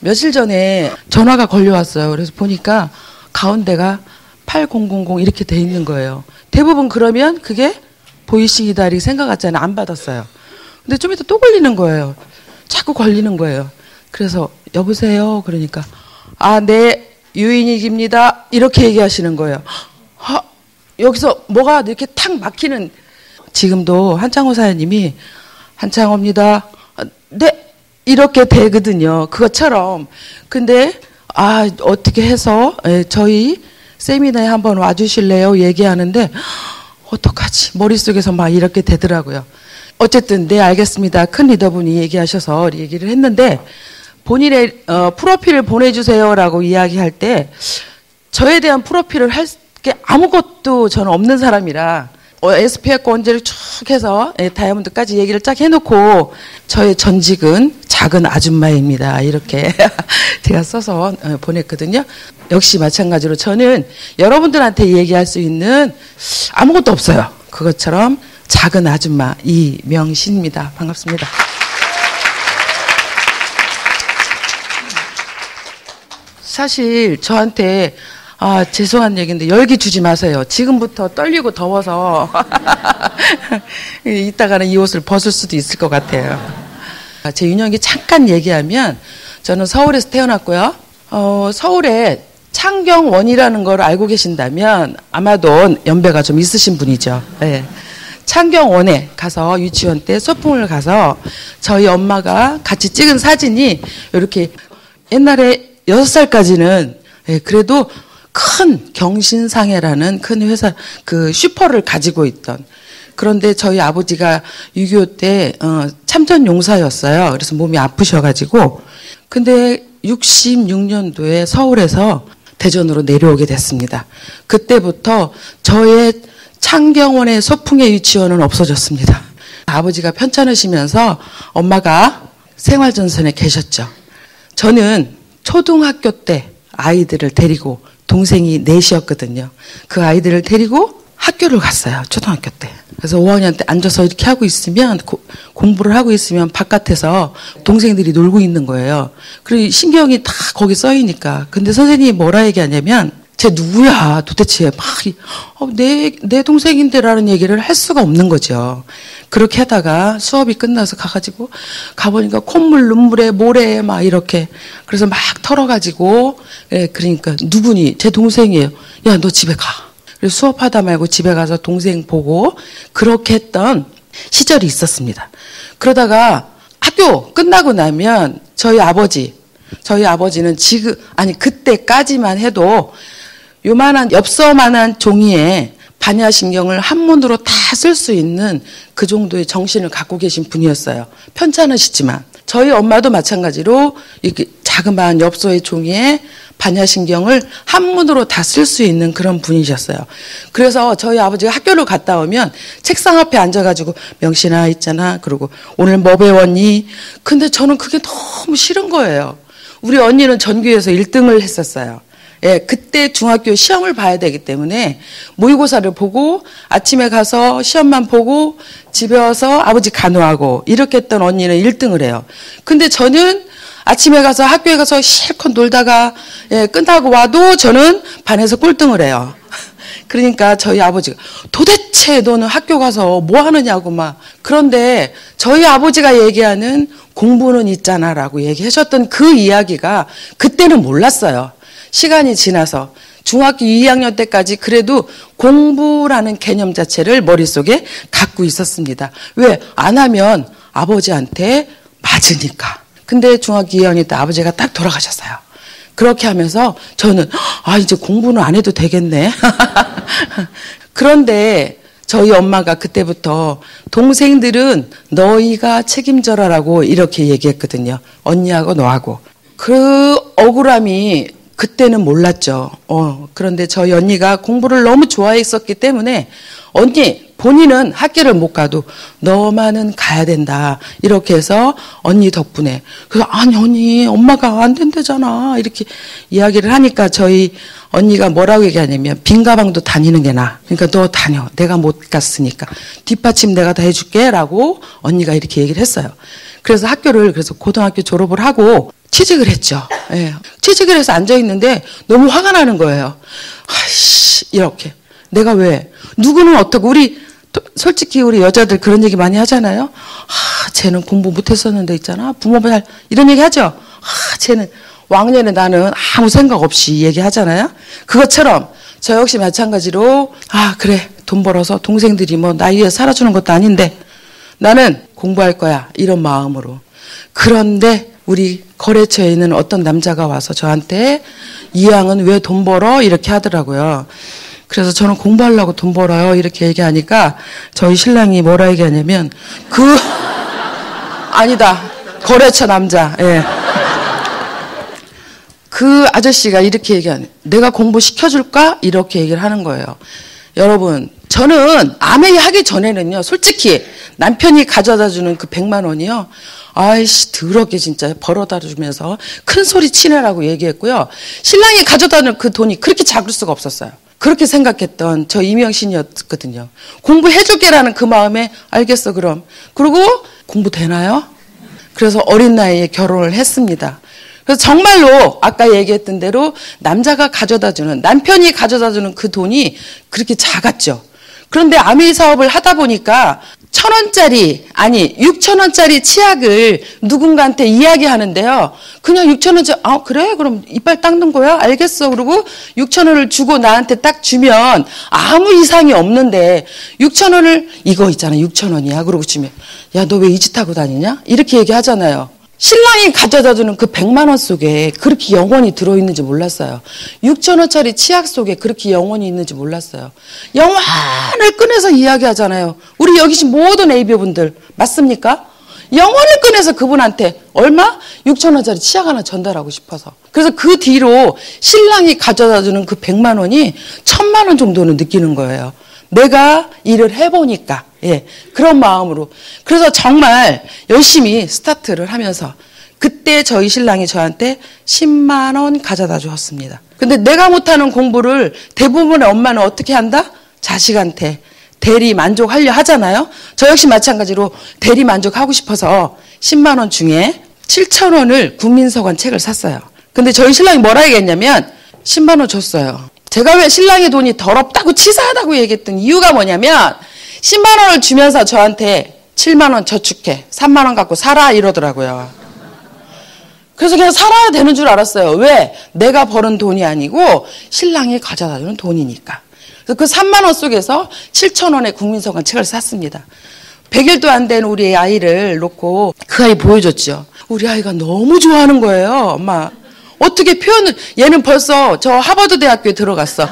며칠 전에 전화가 걸려왔어요. 그래서 보니까 가운데가 8000 이렇게 돼 있는 거예요. 대부분 그러면 그게 보이싱이다 이렇게 생각하잖아요. 안 받았어요. 근데 좀 이따 또 걸리는 거예요. 자꾸 걸리는 거예요. 그래서 여보세요? 그러니까 네, 유인익입니다. 이렇게 얘기하시는 거예요. 여기서 뭐가 이렇게 탁 막히는. 지금도 한창호 사장님이 한창호입니다. 네, 이렇게 되거든요. 그것처럼. 근데 어떻게 해서 저희 세미나에 한번 와주실래요? 얘기하는데 어떡하지? 머릿속에서 막 이렇게 되더라고요. 어쨌든 네, 알겠습니다. 큰 리더분이 얘기하셔서 얘기를 했는데 본인의 프로필을 보내주세요라고 이야기할 때 저에 대한 프로필을 할 게 아무것도 저는 없는 사람이라 SPF 원제를 쭉 해서 다이아몬드까지 얘기를 쫙 해놓고 저의 전직은 작은 아줌마입니다. 이렇게 제가 써서 보냈거든요. 역시 마찬가지로 저는 여러분들한테 얘기할 수 있는 아무것도 없어요. 그것처럼 작은 아줌마 이명신입니다. 반갑습니다. 사실 저한테 죄송한 얘기인데 열기 주지 마세요. 지금부터 떨리고 더워서 이따가는 이 옷을 벗을 수도 있을 것 같아요. 제 윤영기 잠깐 얘기하면 저는 서울에서 태어났고요. 서울에 창경원이라는 걸 알고 계신다면 아마도 연배가 좀 있으신 분이죠. 네. 창경원에 가서 유치원 때 소풍을 가서 저희 엄마가 같이 찍은 사진이 이렇게 옛날에 6살까지는 그래도 큰 경신상해라는 큰 회사 그 슈퍼를 가지고 있던. 그런데 저희 아버지가 6.25 때 참전 용사였어요. 그래서 몸이 아프셔가지고 근데 66년도에 서울에서 대전으로 내려오게 됐습니다. 그때부터 저의 창경원의 소풍의 유치원은 없어졌습니다. 아버지가 편찮으시면서 엄마가 생활전선에 계셨죠. 저는 초등학교 때 아이들을 데리고 동생이 넷이었거든요. 그 아이들을 데리고 학교를 갔어요. 초등학교 때. 그래서 5학년 때 앉아서 이렇게 하고 있으면 공부를 하고 있으면 바깥에서 동생들이 놀고 있는 거예요. 그리고 신경이 다 거기 써이니까. 근데 선생님이 뭐라 얘기하냐면 쟤 누구야 도대체 막 내 동생인데라는 얘기를 할 수가 없는 거죠. 그렇게 하다가 수업이 끝나서 가보니까 콧물 눈물에 모래 막 이렇게 그래서 막 털어가지고 그러니까 누구니? 제 동생이에요. 야, 너 집에 가. 그래서 수업하다 말고 집에 가서 동생 보고 그렇게 했던 시절이 있었습니다. 그러다가 학교 끝나고 나면 저희 아버지는 그때까지만 해도 요만한 엽서만한 종이에 반야신경을 한문으로 다 쓸 수 있는 그 정도의 정신을 갖고 계신 분이었어요. 편찮으시지만. 저희 엄마도 마찬가지로 이렇게 자그마한 엽서의 종이에 반야신경을 한문으로 다 쓸 수 있는 그런 분이셨어요. 그래서 저희 아버지가 학교를 갔다 오면 책상 앞에 앉아가지고 명신아 있잖아. 그리고 오늘 뭐 배웠니? 근데 저는 그게 너무 싫은 거예요. 우리 언니는 전교에서 1등을 했었어요. 그때 중학교 시험을 봐야 되기 때문에 모의고사를 보고 아침에 가서 시험만 보고 집에 와서 아버지 간호하고 이렇게 했던 언니는 1등을 해요. 근데 저는 아침에 가서 학교에 가서 실컷 놀다가 끝나고 와도 저는 반에서 꼴등을 해요. 그러니까 저희 아버지가 도대체 너는 학교 가서 뭐 하느냐고 막. 그런데 저희 아버지가 얘기하는 공부는 있잖아라고 얘기하셨던 그 이야기가 그때는 몰랐어요. 시간이 지나서 중학교 2학년 때까지 그래도 공부라는 개념 자체를 머릿속에 갖고 있었습니다. 왜? 안 하면 아버지한테 맞으니까. 근데 중학교 2학년 때 아버지가 딱 돌아가셨어요. 그렇게 하면서 저는 이제 공부는 안 해도 되겠네. 그런데 저희 엄마가 그때부터 동생들은 너희가 책임져라라고 이렇게 얘기했거든요. 언니하고 너하고. 그 억울함이 그때는 몰랐죠. 그런데 저희 언니가 공부를 너무 좋아했었기 때문에 본인은 학교를 못 가도 너만은 가야 된다. 이렇게 해서 언니 덕분에. 그래서 아니 언니 엄마가 안 된대잖아. 이렇게 이야기를 하니까 저희 언니가 뭐라고 얘기하냐면 빈 가방도 다니는 게 나아. 그러니까 너 다녀. 내가 못 갔으니까. 뒷받침 내가 다 해줄게 라고 언니가 이렇게 얘기를 했어요. 그래서 고등학교 졸업을 하고 취직을 했죠. 예. 취직을 해서 앉아있는데 너무 화가 나는 거예요. 아이씨, 이렇게. 내가 왜? 누구는 어떻고, 솔직히 우리 여자들 그런 얘기 많이 하잖아요. 쟤는 공부 못했었는데 있잖아. 부모 잘, 이런 얘기 하죠. 쟤는, 왕년에 나는 아무 생각 없이 얘기하잖아요. 그것처럼 저 역시 마찬가지로, 그래. 돈 벌어서 동생들이 뭐 나 위해 살아주는 것도 아닌데 나는 공부할 거야. 이런 마음으로. 그런데 우리 거래처에 있는 어떤 남자가 와서 저한테 이 양은 왜 돈 벌어? 이렇게 하더라고요. 그래서 저는 공부하려고 돈 벌어요. 이렇게 얘기하니까 저희 신랑이 뭐라 얘기하냐면 아니다. 거래처 남자. 예. 그 아저씨가 이렇게 얘기하네. 내가 공부 시켜줄까? 이렇게 얘기를 하는 거예요. 여러분, 저는 아메이 하기 전에는요, 솔직히 남편이 가져다 주는 그 100만 원이요. 아이씨, 더럽게 진짜 벌어다 주면서 큰 소리 치내라고 얘기했고요. 신랑이 가져다 주는 그 돈이 그렇게 작을 수가 없었어요. 그렇게 생각했던 저 이명신이었거든요. 공부해줄게라는 그 마음에 알겠어, 그럼. 그리고 공부 되나요? 그래서 어린 나이에 결혼을 했습니다. 그래서 정말로 아까 얘기했던 대로 남자가 가져다주는, 남편이 가져다주는 그 돈이 그렇게 작았죠. 그런데 아메이 사업을 하다 보니까 1,000원짜리, 아니 6,000원짜리 치약을 누군가한테 이야기하는데요. 그냥 6,000원짜리, 그래? 그럼 이빨 닦는 거야? 알겠어. 그러고 6,000원을 주고 나한테 딱 주면 아무 이상이 없는데 6,000원을, 이거 있잖아, 6,000원이야. 그러고 주면, 야, 너 왜 이 짓 하고 다니냐? 이렇게 얘기하잖아요. 신랑이 가져다 주는 그 100만 원 속에 그렇게 영혼이 들어있는지 몰랐어요. 6,000원짜리 치약 속에 그렇게 영혼이 있는지 몰랐어요. 영혼을 꺼내서 이야기하잖아요. 우리 여기 계신 모든 AB분들 맞습니까? 영혼을 꺼내서 그분한테 얼마? 6,000원짜리 치약 하나 전달하고 싶어서. 그래서 그 뒤로 신랑이 가져다 주는 그 100만 원이 1,000만 원 정도는 느끼는 거예요. 내가 일을 해보니까. 예, 그런 마음으로. 그래서 정말 열심히 스타트를 하면서 그때 저희 신랑이 저한테 10만 원 가져다 주었습니다. 근데 내가 못하는 공부를 대부분의 엄마는 어떻게 한다? 자식한테 대리 만족하려 하잖아요. 저 역시 마찬가지로 대리 만족하고 싶어서 10만 원 중에 7천 원을 국민서관 책을 샀어요. 근데 저희 신랑이 뭐라 얘기했냐면 10만 원 줬어요. 제가 왜 신랑의 돈이 더럽다고 치사하다고 얘기했던 이유가 뭐냐면 10만 원을 주면서 저한테 7만 원 저축해. 3만 원 갖고 살아 이러더라고요. 그래서 그냥 살아야 되는 줄 알았어요. 왜? 내가 버는 돈이 아니고 신랑이 가져다 주는 돈이니까. 그래서 그 3만 원 속에서 7천 원의 국민서관 책을 샀습니다. 100일도 안 된 우리 아이를 놓고 그 아이 보여줬죠. 우리 아이가 너무 좋아하는 거예요. 엄마. 어떻게 표현을, 얘는 벌써 저 하버드 대학교에 들어갔어.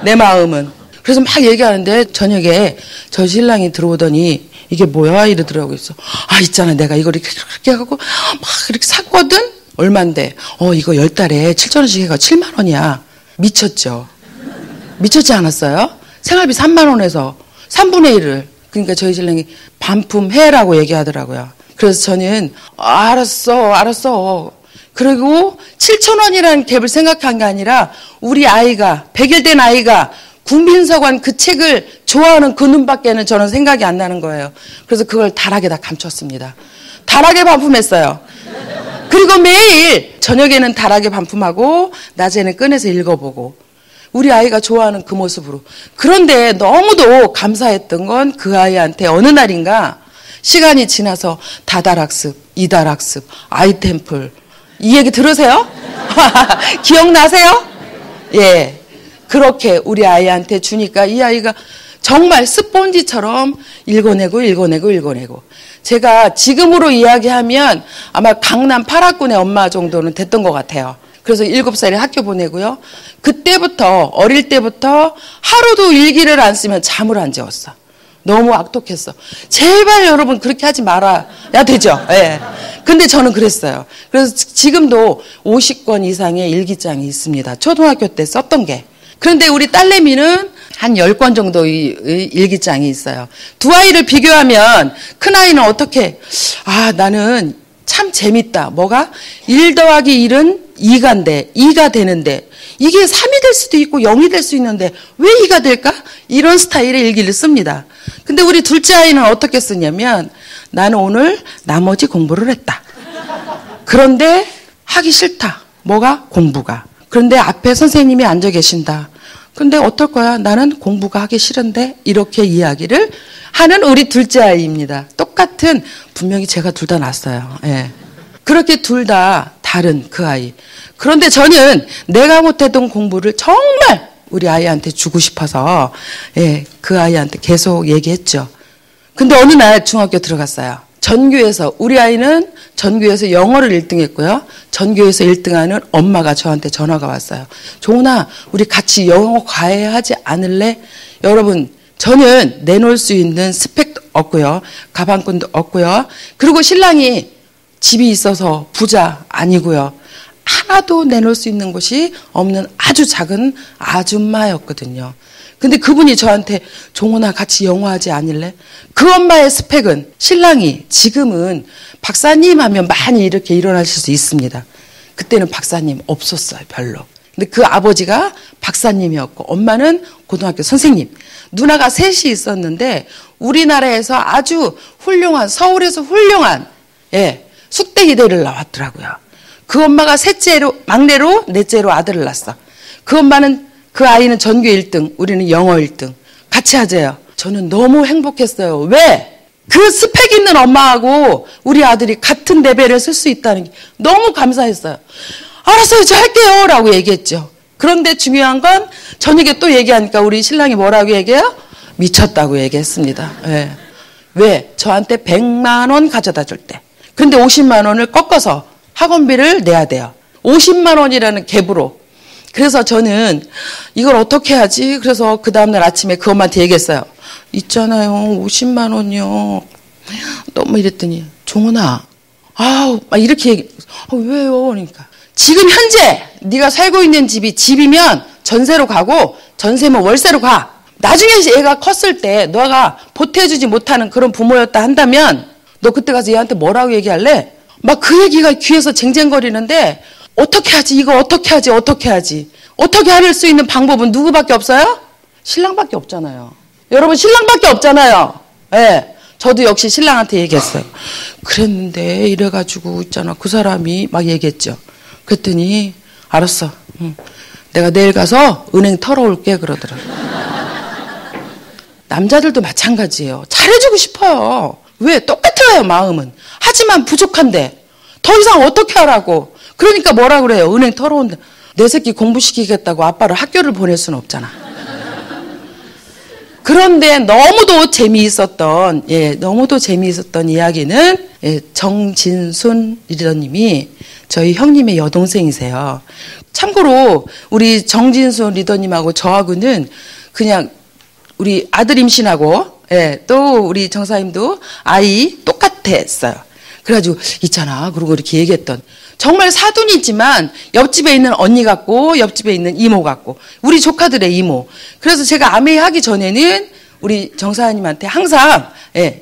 내 마음은. 그래서 막 얘기하는데 저녁에 저 신랑이 들어오더니 이게 뭐야? 이러더라고요. 그래서 있잖아. 내가 이걸 이렇게 하고 막 이렇게 샀거든? 얼만데? 이거 10달에 7,000원씩 해가 7만 원이야. 미쳤죠? 미쳤지 않았어요? 생활비 3만 원에서 3분의 1을. 그러니까 저희 신랑이 반품해라고 얘기하더라고요. 그래서 저는 알았어. 그리고 7,000원이라는 갭을 생각한 게 아니라 우리 아이가 100일 된 아이가 국민서관 그 책을 좋아하는 그 눈밖에는 저는 생각이 안 나는 거예요. 그래서 그걸 다락에다 감췄습니다. 다락에 반품했어요. 그리고 매일 저녁에는 다락에 반품하고 낮에는 꺼내서 읽어보고 우리 아이가 좋아하는 그 모습으로. 그런데 너무도 감사했던 건 그 아이한테 어느 날인가 시간이 지나서 다달학습, 이달학습, 아이템플 이 얘기 들으세요? 기억나세요? 예. 그렇게 우리 아이한테 주니까 이 아이가 정말 스폰지처럼 읽어내고. 제가 지금으로 이야기하면 아마 강남 8학군의 엄마 정도는 됐던 것 같아요. 그래서 7살에 학교 보내고요. 그때부터, 어릴 때부터 하루도 일기를 안 쓰면 잠을 안 재웠어. 너무 악독했어. 제발 여러분 그렇게 하지 말아야 되죠. 예. 근데 저는 그랬어요. 그래서 지금도 50권 이상의 일기장이 있습니다. 초등학교 때 썼던 게. 그런데 우리 딸내미는 한 10권 정도의 일기장이 있어요. 두 아이를 비교하면 큰아이는 어떻게, 나는 참 재밌다. 뭐가? 1 더하기 1은 2가인데, 2가 되는데, 이게 3이 될 수도 있고 0이 될 수 있는데, 왜 2가 될까? 이런 스타일의 일기를 씁니다. 근데 우리 둘째 아이는 어떻게 쓰냐면, 나는 오늘 나머지 공부를 했다. 그런데 하기 싫다. 뭐가? 공부가. 그런데 앞에 선생님이 앉아 계신다. 근데 어떨 거야? 나는 공부가 하기 싫은데 이렇게 이야기를 하는 우리 둘째 아이입니다. 똑같은 분명히 제가 둘 다 낳았어요. 예. 그렇게 둘 다 다른 그 아이. 그런데 저는 내가 못했던 공부를 정말 우리 아이한테 주고 싶어서 그 아이한테 계속 얘기했죠. 근데 어느 날 중학교 들어갔어요. 전교에서 우리 아이는 전교에서 영어를 1등 했고요. 전교에서 1등하는 엄마가 저한테 전화가 왔어요. 종훈아, 우리 같이 영어 과외 하지 않을래? 여러분, 저는 내놓을 수 있는 스펙도 없고요. 가방끈도 없고요. 그리고 신랑이 집이 있어서 부자 아니고요. 하나도 내놓을 수 있는 곳이 없는 아주 작은 아줌마였거든요. 근데 그분이 저한테 종훈아 같이 영어하지 않을래? 그 엄마의 스펙은 신랑이 지금은 박사님 하면 많이 이렇게 일어나실 수 있습니다. 그때는 박사님 없었어요, 별로. 근데 그 아버지가 박사님이었고 엄마는 고등학교 선생님. 누나가 셋이 있었는데 우리나라에서 아주 훌륭한, 서울에서 훌륭한 숙대기대를 나왔더라고요. 그 엄마가 셋째로, 막내로 넷째로 아들을 낳았어. 그 엄마는, 그 아이는 전교 1등, 우리는 영어 1등. 같이 하재요. 저는 너무 행복했어요. 왜? 그 스펙 있는 엄마하고 우리 아들이 같은 레벨을 쓸 수 있다는 게 너무 감사했어요. 알았어요, 저 할게요. 라고 얘기했죠. 그런데 중요한 건 저녁에 또 얘기하니까 우리 신랑이 뭐라고 얘기해요? 미쳤다고 얘기했습니다. 예. 왜? 저한테 100만 원 가져다 줄 때. 근데 50만 원을 꺾어서 학원비를 내야 돼요. 50만 원이라는 갭으로. 그래서 저는 이걸 어떻게 하지? 그래서 그 다음날 아침에 그 엄마한테 얘기했어요. 있잖아요. 50만 원이요. 너무 이랬더니 종훈아. 아우 막 이렇게 얘기. 왜요? 그러니까. 지금 현재 네가 살고 있는 집이 집이면 전세로 가고 전세면 월세로 가. 나중에 얘가 컸을 때 너가 보태주지 못하는 그런 부모였다 한다면 너 그때 가서 얘한테 뭐라고 얘기할래? 막 그 얘기가 귀에서 쟁쟁거리는데 어떻게 하지? 이거 어떻게 하지? 어떻게 하지? 어떻게 할 수 있는 방법은 누구밖에 없어요? 신랑밖에 없잖아요. 여러분 신랑밖에 없잖아요. 예. 저도 역시 신랑한테 얘기했어요. 그랬는데 이래가지고 있잖아. 그 사람이 막 얘기했죠. 그랬더니 알았어. 내가 내일 가서 은행 털어올게 그러더라고요. 남자들도 마찬가지예요. 잘해주고 싶어요. 왜? 똑같아요 마음은. 하지만 부족한데 더 이상 어떻게 하라고. 그러니까 뭐라 그래요. 은행 털어온다. 내 새끼 공부시키겠다고 아빠를 학교를 보낼 수는 없잖아. 그런데 너무도 재미있었던 이야기는 정진순 리더님이 저희 형님의 여동생이세요. 참고로 우리 정진순 리더님하고 저하고는 그냥 우리 아들 임신하고 또 우리 정사님도 아이 똑같았어요. 그래가지고 있잖아. 그러고 이렇게 얘기했던 정말 사돈이지만 옆집에 있는 언니 같고 옆집에 있는 이모 같고 우리 조카들의 이모. 그래서 제가 아메이 하기 전에는 우리 정사님한테 항상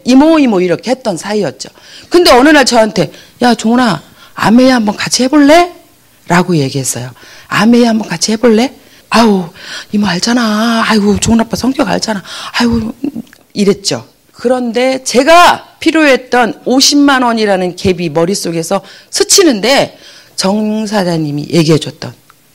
이모 이렇게 했던 사이였죠. 근데 어느 날 저한테 야 종훈아 아메이 한번 같이 해볼래? 라고 얘기했어요. 아메이 한번 같이 해볼래? 아우 이모 알잖아. 아이고 종훈 아빠 성격 알잖아. 아이고 이랬죠. 그런데 제가 필요했던 50만 원이라는 갭이 머릿속에서 스치는데 정 사장님이 얘기해줬던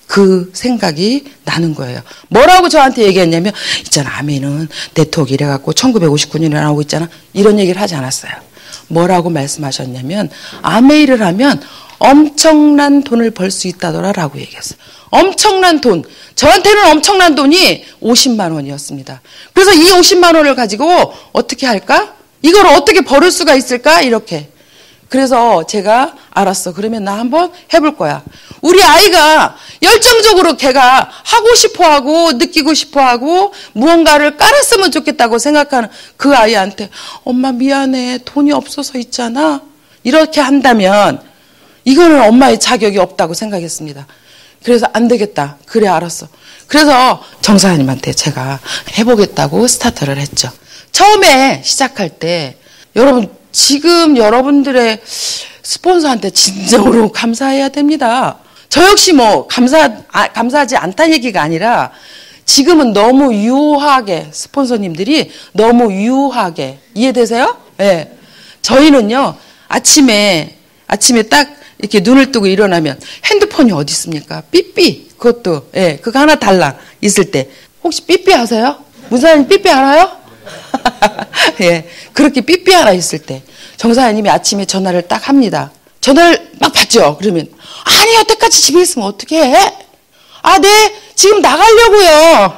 그 생각이 나는 거예요. 뭐라고 저한테 얘기했냐면 있잖아 아메는 네트워크 이래갖고 1959년에 나오고 있잖아. 이런 얘기를 하지 않았어요. 뭐라고 말씀하셨냐면 아메이를 하면 엄청난 돈을 벌 수 있다더라라고 얘기했어요. 엄청난 돈. 저한테는 엄청난 돈이 50만 원이었습니다. 그래서 이 50만 원을 가지고 어떻게 할까? 이걸 어떻게 벌을 수가 있을까? 이렇게. 그래서 제가 알았어. 그러면 나 한번 해볼 거야. 우리 아이가 열정적으로 걔가 하고 싶어하고 느끼고 싶어하고 무언가를 깔았으면 좋겠다고 생각하는 그 아이한테 엄마 미안해. 돈이 없어서 있잖아. 이렇게 한다면 이거는 엄마의 자격이 없다고 생각했습니다. 그래서 안 되겠다. 그래 알았어. 그래서 정사님한테 제가 해보겠다고 스타트를 했죠. 처음에 시작할 때 여러분 지금 여러분들의 스폰서한테 진정으로 감사해야 됩니다. 저 역시 뭐 감사하지 않다는 얘기가 아니라 지금은 너무 유하게 스폰서님들이 너무 유하게 이해되세요? 네. 저희는요 아침에 딱 이렇게 눈을 뜨고 일어나면 핸드폰이 어디 있습니까? 삐삐. 그것도, 예, 그거 하나 달랑 있을 때. 혹시 삐삐 아세요? 문사님 삐삐 알아요? 예, 그렇게 삐삐 하나 있을 때. 정사님이 아침에 전화를 딱 합니다. 전화를 막 받죠? 그러면, 아니, 여태까지 집에 있으면 어떻게 해? 아, 네, 지금 나가려고요.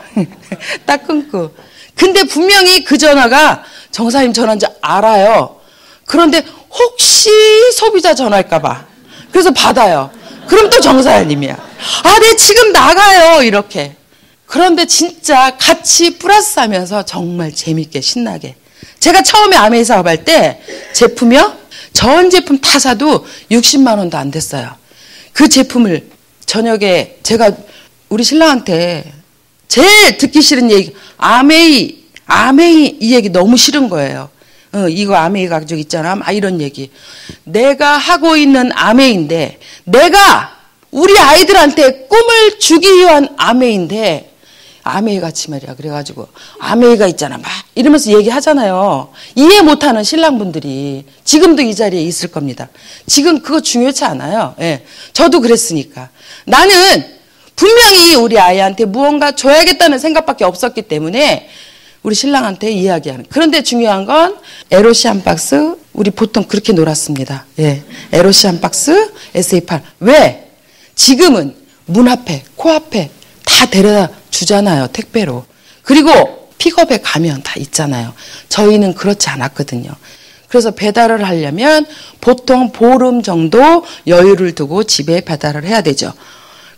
딱 끊고. 근데 분명히 그 전화가 정사님 전화인 줄 알아요. 그런데 혹시 소비자 전화일까봐. 그래서 받아요. 그럼 또 정사님이야. 아, 네, 지금 나가요. 이렇게. 그런데 진짜 같이 플러스 하면서 정말 재밌게 신나게. 제가 처음에 아메이 사업할 때 제품이요? 전 제품 다 사도 60만 원도 안 됐어요. 그 제품을 저녁에 제가 우리 신랑한테 제일 듣기 싫은 얘기, 아메이 이 얘기 너무 싫은 거예요. 이거 아메이 가족 있잖아. 막 이런 얘기. 내가 하고 있는 아메이인데, 내가 우리 아이들한테 꿈을 주기 위한 아메이인데, 아메이 같이 말이야. 그래가지고 아메이가 있잖아. 막 이러면서 얘기하잖아요. 이해 못하는 신랑분들이 지금도 이 자리에 있을 겁니다. 지금 그거 중요치 않아요. 예, 저도 그랬으니까. 나는 분명히 우리 아이한테 무언가 줘야겠다는 생각밖에 없었기 때문에 우리 신랑한테 이야기하는. 그런데 중요한 건 에로시 한 박스. 우리 보통 그렇게 놀았습니다. 예, 에로시 한 박스 SA8. 왜? 지금은 문 앞에, 코앞에 다 데려다 주잖아요. 택배로. 그리고 픽업에 가면 다 있잖아요. 저희는 그렇지 않았거든요. 그래서 배달을 하려면 보통 보름 정도 여유를 두고 집에 배달을 해야 되죠.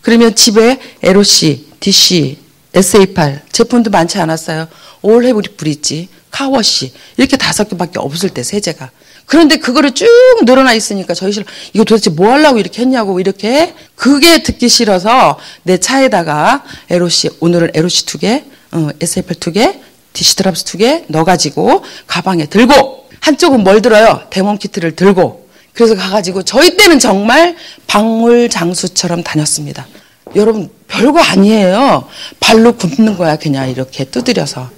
그러면 집에 LOC, DC, SA8 제품도 많지 않았어요. 올 해브리 브릿지, 카워시 이렇게 5개밖에 없을 때 세제가. 그런데 그거를 쭉 늘어나 있으니까 저희 신랑 이거 도대체 뭐 하려고 이렇게 했냐고 이렇게. 그게 듣기 싫어서 내 차에다가 LOC, 오늘은 LOC 2개, SA8 2개, DC 드랍스 2개 넣어가지고 가방에 들고, 한쪽은 뭘 들어요? 데몬키트를 들고. 그래서 가가지고 저희 때는 정말 박물장수처럼 다녔습니다. 여러분 별거 아니에요. 발로 굽는 거야. 그냥 이렇게 두드려서.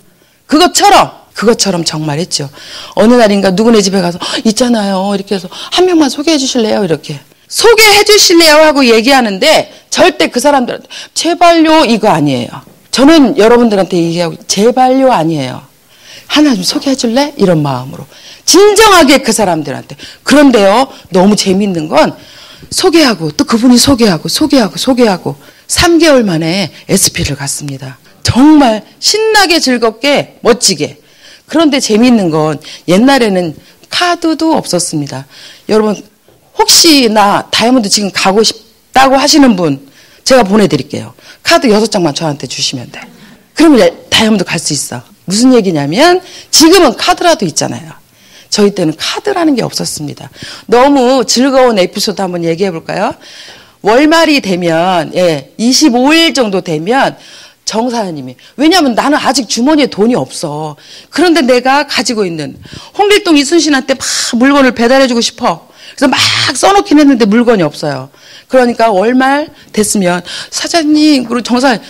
그것처럼 정말 했죠. 어느 날인가 누구네 집에 가서 있잖아요. 이렇게 해서 한 명만 소개해 주실래요? 이렇게. 소개해 주실래요? 하고 얘기하는데 절대 그 사람들한테 제발요 이거 아니에요. 저는 여러분들한테 얘기하고 제발요 아니에요. 하나 좀 소개해 줄래? 이런 마음으로. 진정하게 그 사람들한테. 그런데요, 너무 재밌는 건 소개하고 또 그분이 소개하고 3개월 만에 SP를 갔습니다. 정말 신나게 즐겁게 멋지게. 그런데 재미있는 건 옛날에는 카드도 없었습니다. 여러분 혹시 나 다이아몬드 지금 가고 싶다고 하시는 분 제가 보내드릴게요. 카드 6장만 저한테 주시면 돼. 그러면 다이아몬드 갈 수 있어. 무슨 얘기냐면 지금은 카드라도 있잖아요. 저희 때는 카드라는 게 없었습니다. 너무 즐거운 에피소드 한번 얘기해 볼까요? 월말이 되면 25일 정도 되면 정사님이, 왜냐하면 나는 아직 주머니에 돈이 없어. 그런데 내가 가지고 있는 홍길동 이순신한테 막 물건을 배달해주고 싶어. 그래서 막 써놓긴 했는데 물건이 없어요. 그러니까 월말 됐으면 사장님, 그리고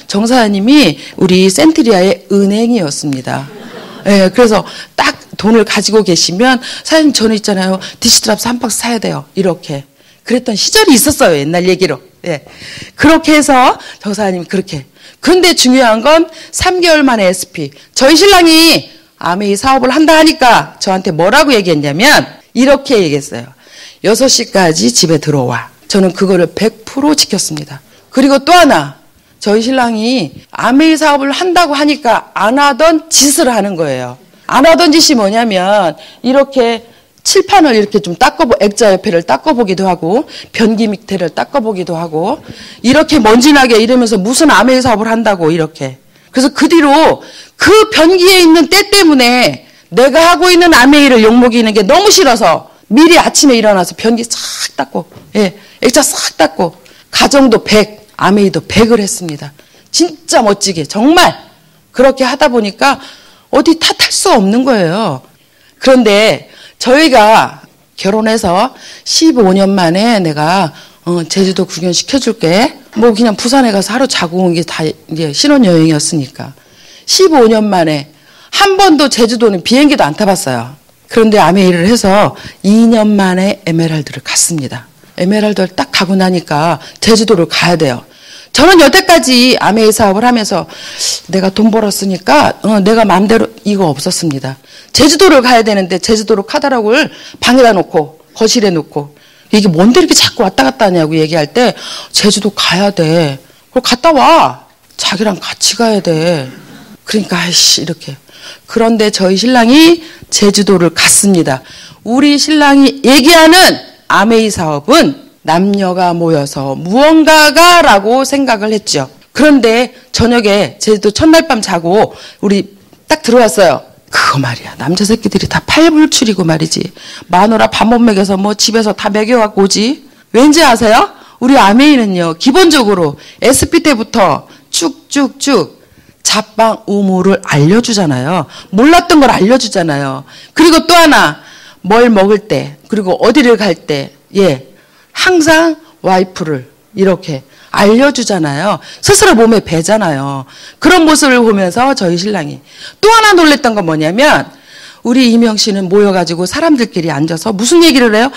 정사님이 우리 센트리아의 은행이었습니다. 예, 그래서 딱 돈을 가지고 계시면 사장님 저는 있잖아요. 디시드랍스 한 박스 사야 돼요. 이렇게. 그랬던 시절이 있었어요. 옛날 얘기로. 예. 그렇게 해서 정사님이 그렇게. 그런데 중요한 건 3개월 만에 SP. 저희 신랑이 아메이 사업을 한다 하니까 저한테 뭐라고 얘기했냐면 이렇게 얘기했어요. 6시까지 집에 들어와. 저는 그거를 100% 지켰습니다. 그리고 또 하나. 저희 신랑이 아메이 사업을 한다고 하니까 안 하던 짓을 하는 거예요. 안 하던 짓이 뭐냐면 이렇게 칠판을 이렇게 좀 액자 옆에를 닦아보기도 하고 변기 밑에를 닦아보기도 하고 이렇게 먼지나게 이러면서 무슨 아메이 사업을 한다고 이렇게. 그래서 그 뒤로 그 변기에 있는 때 때문에 내가 하고 있는 아메이를 욕먹이는 게 너무 싫어서 미리 아침에 일어나서 변기 싹 닦고 액자 싹 닦고 가정도 100, 아메이도 100을 했습니다. 진짜 멋지게 정말 그렇게 하다 보니까 어디 탓할 수 없는 거예요. 그런데 저희가 결혼해서 15년 만에 내가 제주도 구경시켜줄게. 뭐 그냥 부산에 가서 하루 자고 온 게 다 이제 신혼여행이었으니까. 15년 만에 한 번도 제주도는 비행기도 안 타봤어요. 그런데 아메이를 해서 2년 만에 에메랄드를 갔습니다. 에메랄드를 딱 가고 나니까 제주도를 가야 돼요. 저는 여태까지 아메이 사업을 하면서 내가 돈 벌었으니까 내가 마음대로 이거 없었습니다. 제주도를 가야 되는데 제주도로 카탈로그를 방에다 놓고 거실에 놓고 이게 뭔데 이렇게 자꾸 왔다 갔다 하냐고 얘기할 때 제주도 가야 돼. 그럼 갔다 와. 자기랑 같이 가야 돼. 그러니까 아이씨 이렇게. 그런데 저희 신랑이 제주도를 갔습니다. 우리 신랑이 얘기하는 아메이 사업은 남녀가 모여서 무언가가 라고 생각을 했죠. 그런데 저녁에 제주도 첫날 밤 자고 우리 딱 들어왔어요. 그거 말이야. 남자 새끼들이 다 팔불출이고 말이지. 마누라 밥 못 먹여서 뭐 집에서 다 먹여갖고 오지. 왠지 아세요? 우리 아메이는요. 기본적으로 SP 때부터 쭉쭉쭉 잡방 우무를 알려주잖아요. 몰랐던 걸 알려주잖아요. 그리고 또 하나 뭘 먹을 때 그리고 어디를 갈 때 항상 와이프를 이렇게 알려주잖아요. 스스로 몸에 배잖아요. 그런 모습을 보면서 저희 신랑이 또 하나 놀랬던 건 뭐냐면 우리 이명 씨는 모여가지고 사람들끼리 앉아서 무슨 얘기를 해요?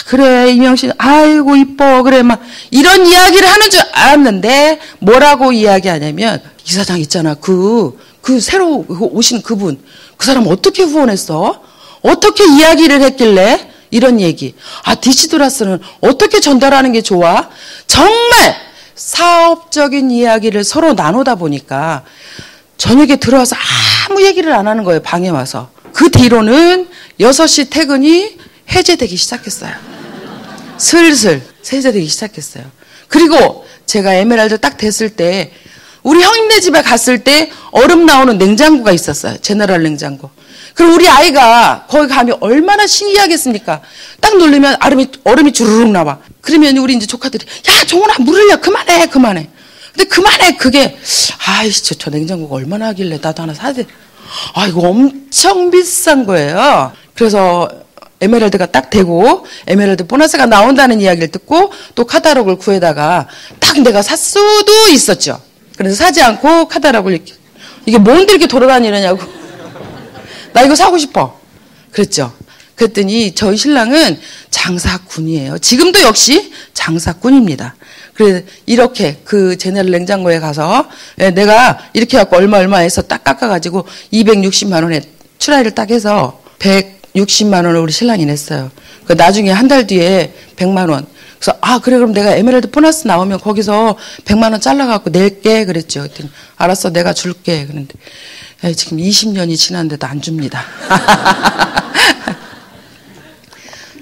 그래 이명 씨 아이고 이뻐 그래 막 이런 이야기를 하는 줄 알았는데 뭐라고 이야기하냐면 이사장 있잖아 그 새로 오신 그분 그 사람 어떻게 후원했어? 어떻게 이야기를 했길래? 이런 얘기. 디시드라스는 어떻게 전달하는 게 좋아? 정말 사업적인 이야기를 서로 나누다 보니까 저녁에 들어와서 아무 얘기를 안 하는 거예요. 방에 와서. 그 뒤로는 6시 퇴근이 해제되기 시작했어요. 슬슬 해제되기 시작했어요. 그리고 제가 에메랄드 딱 됐을 때 우리 형님네 집에 갔을 때 얼음 나오는 냉장고가 있었어요. 제너럴 냉장고. 그럼 우리 아이가 거기 가면 얼마나 신기하겠습니까? 딱 누르면 얼음이 주르륵 나와. 그러면 우리 이제 조카들이 야 종훈아 물 흘려 그만해. 근데 그만해 그게 아이씨 저 냉장고가 얼마나 하길래 나도 하나 사야 돼. 이거 엄청 비싼 거예요. 그래서 에메랄드가 딱 되고 에메랄드 보너스가 나온다는 이야기를 듣고 또 카탈로그를 구해다가 딱 내가 살 수도 있었죠. 그래서 사지 않고 카탈로그를 이게 뭔데 이렇게 돌아다니느냐고. 나 이거 사고 싶어. 그랬죠. 그랬더니 저희 신랑은 장사꾼이에요. 지금도 역시 장사꾼입니다. 그래서 이렇게 그 제너럴 냉장고에 가서 내가 이렇게 갖고 얼마 해서 딱 깎아가지고 260만 원에 추라이를 딱 해서 160만 원을 우리 신랑이 냈어요. 그 나중에 한 달 뒤에 100만 원. 그래서 그래 그럼 내가 에메랄드 보너스 나오면 거기서 100만 원 잘라갖고 낼게 그랬죠. 그랬더니 알았어 내가 줄게. 그런데 지금 20년이 지났는데도 안 줍니다.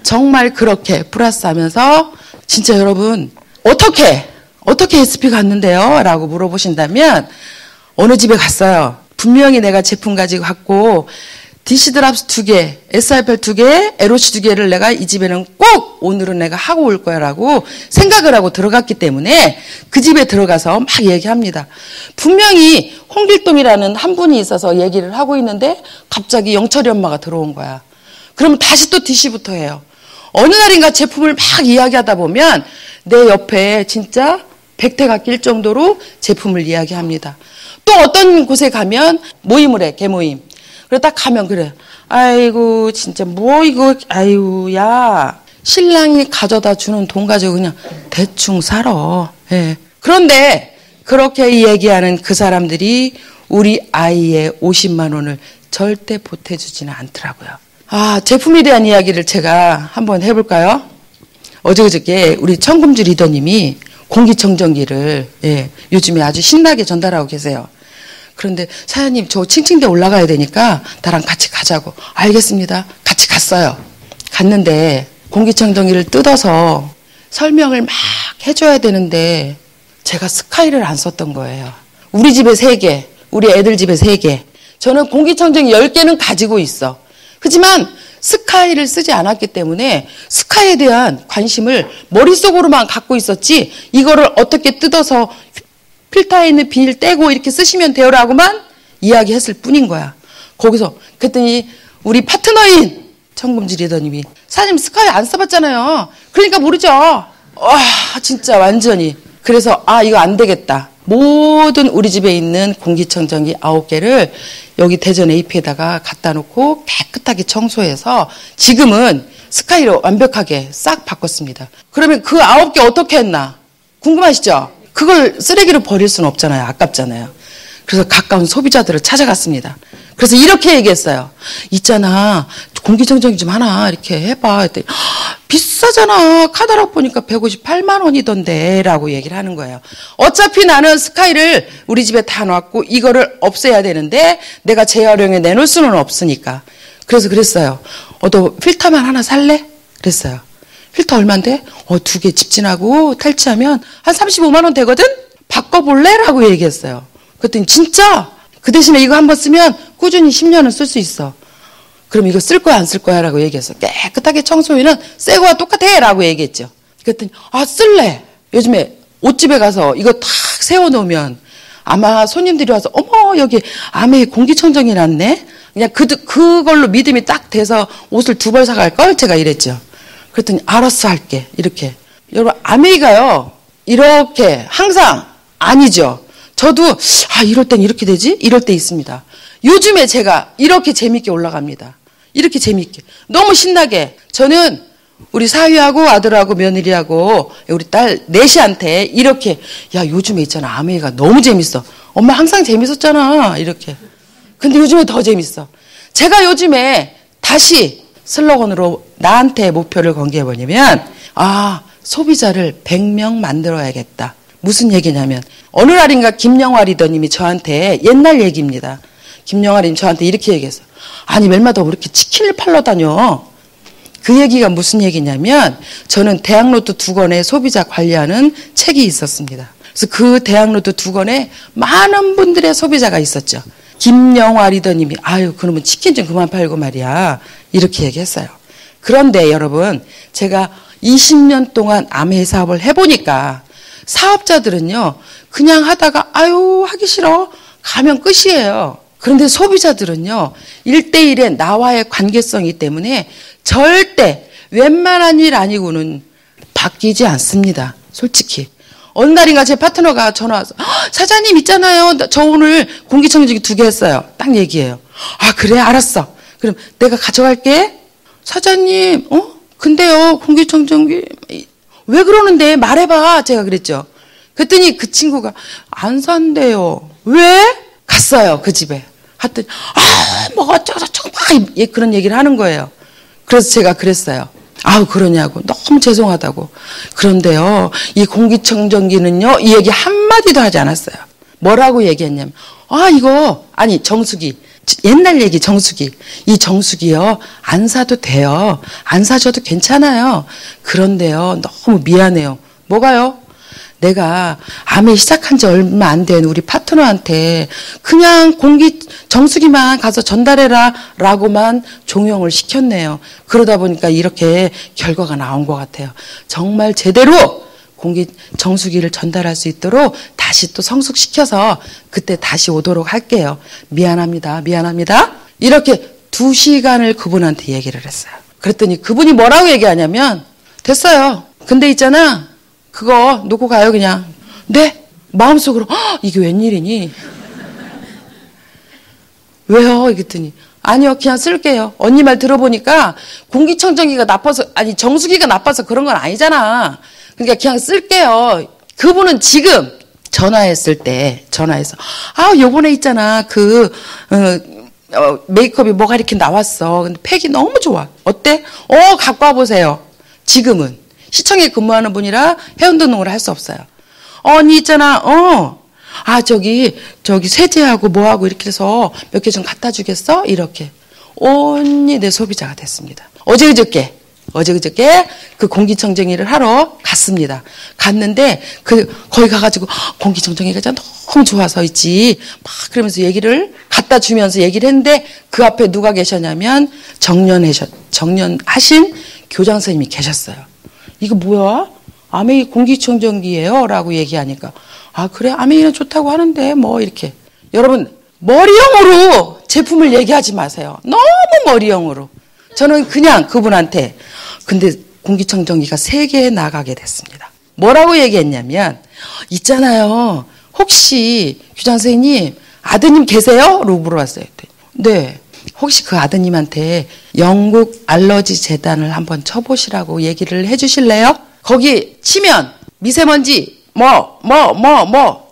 정말 그렇게 플러스하면서 진짜 여러분 어떻게 SP 갔는데요? 라고 물어보신다면 어느 집에 갔어요. 분명히 내가 제품 가지고 갔고 디시드랍스 2개, SRPL 2개, LOC 2개를 내가 이 집에는 꼭 오늘은 내가 하고 올 거야 라고 생각을 하고 들어갔기 때문에 그 집에 들어가서 막 얘기합니다. 분명히 홍길동이라는 한 분이 있어서 얘기를 하고 있는데 갑자기 영철이 엄마가 들어온 거야. 그러면 다시 또 DC부터 해요. 어느 날인가 제품을 막 이야기하다 보면 내 옆에 진짜 백태가 낄 정도로 제품을 이야기합니다. 또 어떤 곳에 가면 모임을 해, 개모임. 그래 딱 가면 그래. 아이고 진짜 뭐 이거 아이고 야 신랑이 가져다 주는 돈 가지고 그냥 대충 살아. 그런데 그렇게 얘기하는 그 사람들이 우리 아이의 50만 원을 절대 보태주지는 않더라고요. 제품에 대한 이야기를 제가 한번 해볼까요? 어저께 우리 청금주 리더님이 공기청정기를 요즘에 아주 신나게 전달하고 계세요. 그런데 사장님 저 칭칭대 올라가야 되니까 나랑 같이 가자고. 알겠습니다. 같이 갔어요. 갔는데 공기청정기를 뜯어서 설명을 막 해줘야 되는데 제가 스카이를 안 썼던 거예요. 우리 집에 3개, 우리 애들 집에 3개. 저는 공기청정기 10개는 가지고 있어. 하지만 스카이를 쓰지 않았기 때문에 스카이에 대한 관심을 머릿속으로만 갖고 있었지 이거를 어떻게 뜯어서 필터에 있는 비닐 떼고 이렇게 쓰시면 돼요라고만 이야기했을 뿐인 거야. 거기서 그랬더니 우리 파트너인 청금지 리더님이 사장님 스카이 안 써봤잖아요. 그러니까 모르죠. 진짜 완전히. 그래서 이거 안 되겠다. 모든 우리 집에 있는 공기청정기 9개를 여기 대전 AP에다가 갖다 놓고 깨끗하게 청소해서 지금은 스카이로 완벽하게 싹 바꿨습니다. 그러면 그 9개 어떻게 했나? 궁금하시죠? 그걸 쓰레기로 버릴 수는 없잖아요. 아깝잖아요. 그래서 가까운 소비자들을 찾아갔습니다. 그래서 이렇게 얘기했어요. 있잖아, 공기청정기 좀 하나 이렇게 해봐. 했더니 비싸잖아. 카달록 보니까 158만 원이던데 라고 얘기를 하는 거예요. 어차피 나는 스카이를 우리 집에 다 놨고 이거를 없애야 되는데 내가 재활용에 내놓을 수는 없으니까. 그래서 그랬어요. 너 필터만 하나 살래? 그랬어요. 필터 얼만데? 2개 집진하고 탈취하면 한 35만 원 되거든? 바꿔볼래? 라고 얘기했어요. 그랬더니 진짜? 그 대신에 이거 한번 쓰면 꾸준히 10년은 쓸 수 있어. 그럼 이거 쓸 거야 안 쓸 거야? 라고 얘기했어. 깨끗하게 청소기는 새 거와 똑같아 라고 얘기했죠. 그랬더니 쓸래. 요즘에 옷집에 가서 이거 탁 세워놓으면 아마 손님들이 와서 어머 여기 아메이 공기청정기 놨네. 그냥 그걸로 믿음이 딱 돼서 옷을 2벌 사갈걸? 제가 이랬죠. 그랬더니 알았어 할게. 이렇게. 여러분 아메이가요. 이렇게 항상 아니죠. 저도 이럴 땐 이렇게 되지? 이럴 때 있습니다. 요즘에 제가 이렇게 재밌게 올라갑니다. 이렇게 재밌게. 너무 신나게. 저는 우리 사위하고 아들하고 며느리하고 우리 딸 넷이한테 이렇게 야 요즘에 있잖아 아메이가 너무 재밌어. 엄마 항상 재밌었잖아. 이렇게. 근데 요즘에 더 재밌어. 제가 요즘에 다시 슬로건으로 나한테 목표를 건 게 뭐냐면 소비자를 100명 만들어야겠다. 무슨 얘기냐면 어느 날인가 김영화 리더님이 저한테 옛날 얘기입니다. 김영화 리더님 저한테 이렇게 얘기했어요. 아니 멜마다 왜 이렇게 치킨을 팔러 다녀? 그 얘기가 무슨 얘기냐면 저는 대학노트 2권에 소비자 관리하는 책이 있었습니다. 그래서 그 대학노트 2권에 많은 분들의 소비자가 있었죠. 김영화 리더님이 그러면 치킨 좀 그만 팔고 말이야. 이렇게 얘기했어요. 그런데 여러분 제가 20년 동안 아메이 사업을 해보니까 사업자들은요 그냥 하다가 하기 싫어 가면 끝이에요. 그런데 소비자들은요 1대1의 나와의 관계성이기 때문에 절대 웬만한 일 아니고는 바뀌지 않습니다. 솔직히. 어느 날인가 제 파트너가 전화 와서 사장님 있잖아요. 저 오늘 공기청정기 2개 했어요. 딱 얘기해요. 그래 알았어. 그럼 내가 가져갈게. 사장님 근데요 공기청정기 왜 그러는데 말해봐. 제가 그랬죠. 그랬더니 그 친구가 안 산대요. 왜? 갔어요 그 집에. 하더니 뭐 어쩌고저쩌고 막 그런 얘기를 하는 거예요. 그래서 제가 그랬어요. 그러냐고. 너무 죄송하다고. 그런데요 이 공기청정기는요 이 얘기 한마디도 하지 않았어요. 뭐라고 얘기했냐면 정수기. 옛날 얘기 정수기. 이 정수기요 안 사도 돼요. 안 사줘도 괜찮아요. 그런데요 너무 미안해요. 뭐가요? 내가 아메이 시작한 지 얼마 안 된 우리 파트너한테 그냥 정수기만 가서 전달해라 라고만 종용을 시켰네요. 그러다 보니까 이렇게 결과가 나온 것 같아요. 정말 제대로 정수기를 전달할 수 있도록 다시 또 성숙시켜서 그때 다시 오도록 할게요. 미안합니다. 이렇게 2시간을 그분한테 얘기를 했어요. 그랬더니 그분이 뭐라고 얘기하냐면 됐어요. 근데 있잖아 그거 놓고 가요 그냥. 네? 마음속으로 이게 웬일이니? 왜요? 그랬더니 아니요 그냥 쓸게요. 언니 말 들어보니까 공기청정기가 나빠서 정수기가 나빠서 그런 건 아니잖아. 그러니까 그냥 쓸게요. 그분은 지금 전화해서 요번에 있잖아 메이크업이 뭐가 이렇게 나왔어. 근데 팩이 너무 좋아. 어때? 갖고 와보세요. 지금은 시청에 근무하는 분이라 회원등록을 할 수 없어요. 언니 있잖아. 저기 세제하고 뭐하고 이렇게 해서 몇 개 좀 갖다 주겠어? 이렇게. 언니 내 소비자가 됐습니다. 어제 그저께 그 공기청정기를 하러 갔습니다. 갔는데 거기 가가지고 공기청정기가 너무 좋아서 있지. 막 그러면서 얘기를 갖다 주면서 얘기를 했는데 그 앞에 누가 계셨냐면 정년하신 교장 선생님이 계셨어요. 이거 뭐야? 아메이 공기청정기예요? 라고 얘기하니까 그래 아메이는 좋다고 하는데 뭐 이렇게. 여러분 머리형으로 제품을 얘기하지 마세요. 너무 머리형으로. 저는 그냥 그분한테 근데 공기청정기가 3개 나가게 됐습니다. 뭐라고 얘기했냐면 있잖아요. 혹시 교장 선생님 아드님 계세요? 라고 물어봤어요. 네. 혹시 그 아드님한테 영국 알러지 재단을 한번 쳐보시라고 얘기를 해주실래요? 거기 치면 미세먼지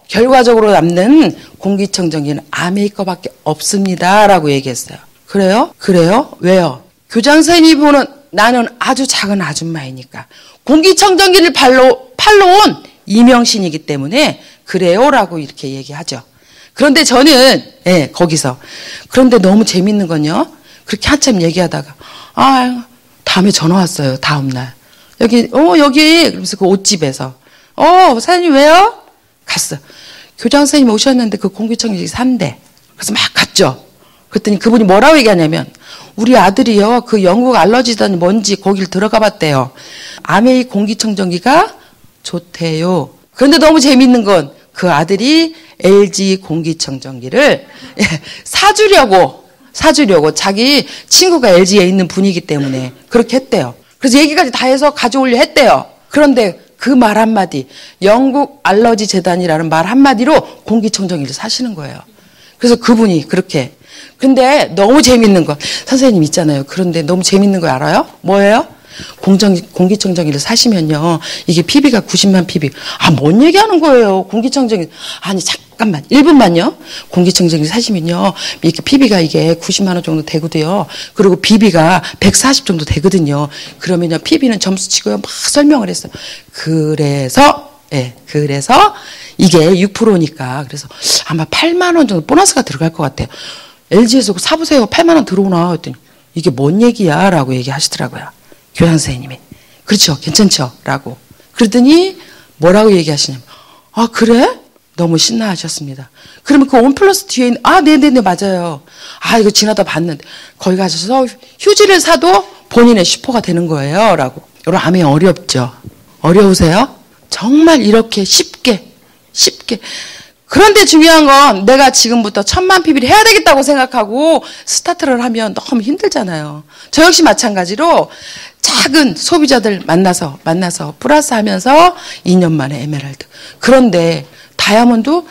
결과적으로 남는 공기청정기는 아메이 거밖에 없습니다 라고 얘기했어요. 그래요? 그래요? 왜요? 교장 선생님이 보는 나는 아주 작은 아줌마이니까 공기청정기를 팔러 온 이명신이기 때문에 그래요 라고 이렇게 얘기하죠. 그런데 저는 거기서 그런데 너무 재밌는 건요. 그렇게 한참 얘기하다가 다음에 전화 왔어요. 다음날 여기 그러면서 그 옷집에서 사장님 왜요? 갔어. 교장 선생님 오셨는데 그 공기청정기 3대. 그래서 막 갔죠. 그랬더니 그분이 뭐라고 얘기하냐면 우리 아들이요 그 영국 알러지단 뭔지 거길 들어가 봤대요. 아메이 공기청정기가 좋대요. 그런데 너무 재밌는 건 그 아들이 LG 공기청정기를 사주려고 자기 친구가 LG에 있는 분이기 때문에 그렇게 했대요. 그래서 얘기까지 다 해서 가져오려 했대요. 그런데 그 말 한마디 영국 알러지 재단이라는 말 한마디로 공기청정기를 사시는 거예요. 그래서 그분이 그렇게 근데 너무 재밌는 거 선생님 있잖아요. 그런데 너무 재밌는 거 알아요? 뭐예요? 공기청정기를 사시면요. 이게 PB가 90만 PB. 뭔 얘기하는 거예요. 공기청정기. 아니 잠깐만 1분만요. 공기청정기 사시면요. 이렇게 PB가 이게 90만 원 정도 되거든요. 그리고 BB가 140 정도 되거든요. 그러면요. PB는 점수 치고요. 막 설명을 했어요. 그래서 이게 6%니까 그래서 아마 8만 원 정도 보너스가 들어갈 것 같아요. LG에서 사보세요. 8만 원 들어오나 했더니 이게 뭔 얘기야 라고 얘기하시더라고요. 교장 선생님이. 그렇죠. 괜찮죠? 라고. 그러더니 뭐라고 얘기하시냐면 그래? 너무 신나하셨습니다. 그러면 그 원 플러스 뒤에 있는 네네네 맞아요. 이거 지나다 봤는데 거기 가셔서 휴지를 사도 본인의 슈퍼가 되는 거예요. 라고. 여러분 아메이 어렵죠? 어려우세요? 정말 이렇게 쉽게 그런데 중요한 건 내가 지금부터 1000만 PB를 해야 되겠다고 생각하고 스타트를 하면 너무 힘들잖아요. 저 역시 마찬가지로 작은 소비자들 만나서 플러스하면서 2년 만에 에메랄드. 그런데 다이아몬드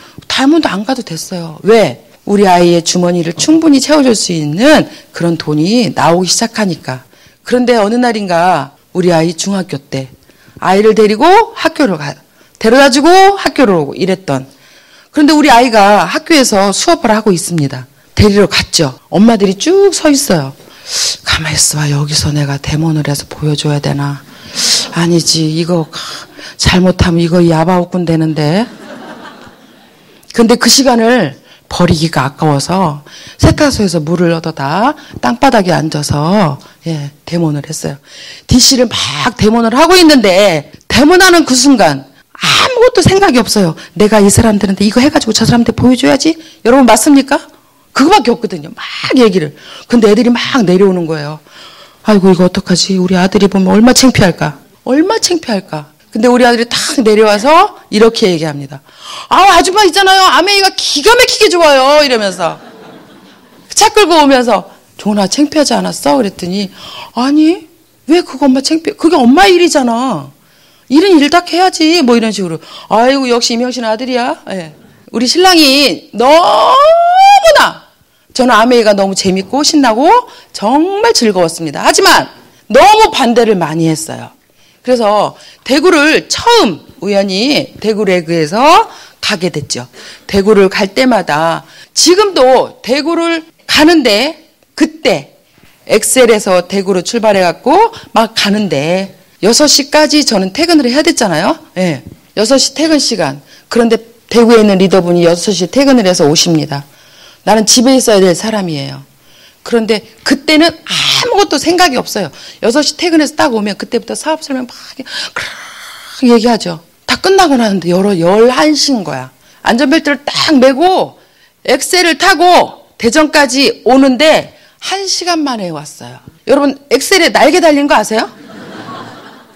안 가도 됐어요. 왜? 우리 아이의 주머니를 충분히 채워줄 수 있는 그런 돈이 나오기 시작하니까. 그런데 어느 날인가 우리 아이 중학교 때 아이를 데리고 학교를 가요. 데려다주고 학교를 오고 이랬던. 그런데 우리 아이가 학교에서 수업을 하고 있습니다. 데리러 갔죠. 엄마들이 쭉 서 있어요. 가만히 있어봐. 여기서 내가 데몬을 해서 보여줘야 되나? 아니지. 이거 잘못하면 이거 야바오꾼 되는데. 근데 그 시간을 버리기가 아까워서 세탁소에서 물을 얻어다 땅바닥에 앉아서 데몬을 했어요. DC를 막 데몬을 하고 있는데 데몬하는 그 순간 아무것도 생각이 없어요. 내가 이 사람들한테 이거 해가지고 저 사람한테 보여줘야지. 여러분 맞습니까? 그거밖에 없거든요. 막 얘기를. 근데 애들이 막 내려오는 거예요. 아이고 이거 어떡하지? 우리 아들이 보면 얼마나 창피할까? 근데 우리 아들이 탁 내려와서 이렇게 얘기합니다. 아줌마 있잖아요. 아메이가 기가 막히게 좋아요. 이러면서 차 끌고 오면서 종훈아 창피하지 않았어? 그랬더니 아니 왜 그거 엄마 창피해? 그게 엄마 일이잖아. 일은 일딱 해야지. 뭐 이런 식으로. 아이고 역시 이명신 아들이야. 우리 신랑이 너무나 저는 아메이가 너무 재밌고 신나고 정말 즐거웠습니다. 하지만 너무 반대를 많이 했어요. 그래서 대구를 처음 우연히 대구 레그에서 가게 됐죠. 대구를 갈 때마다 지금도 대구를 가는데 그때 엑셀에서 대구로 출발해갖고 막 가는데 6시까지 저는 퇴근을 해야 됐잖아요. 6시 퇴근 시간. 그런데 대구에 있는 리더분이 6시에 퇴근을 해서 오십니다. 나는 집에 있어야 될 사람이에요. 그런데 그때는 아무것도 생각이 없어요. 6시 퇴근해서 딱 오면 그때부터 사업 설명 막 얘기하죠. 다 끝나고 나는데 11시인 거야. 안전벨트를 딱 메고 엑셀을 타고 대전까지 오는데 1시간 만에 왔어요. 여러분 엑셀에 날개 달린 거 아세요?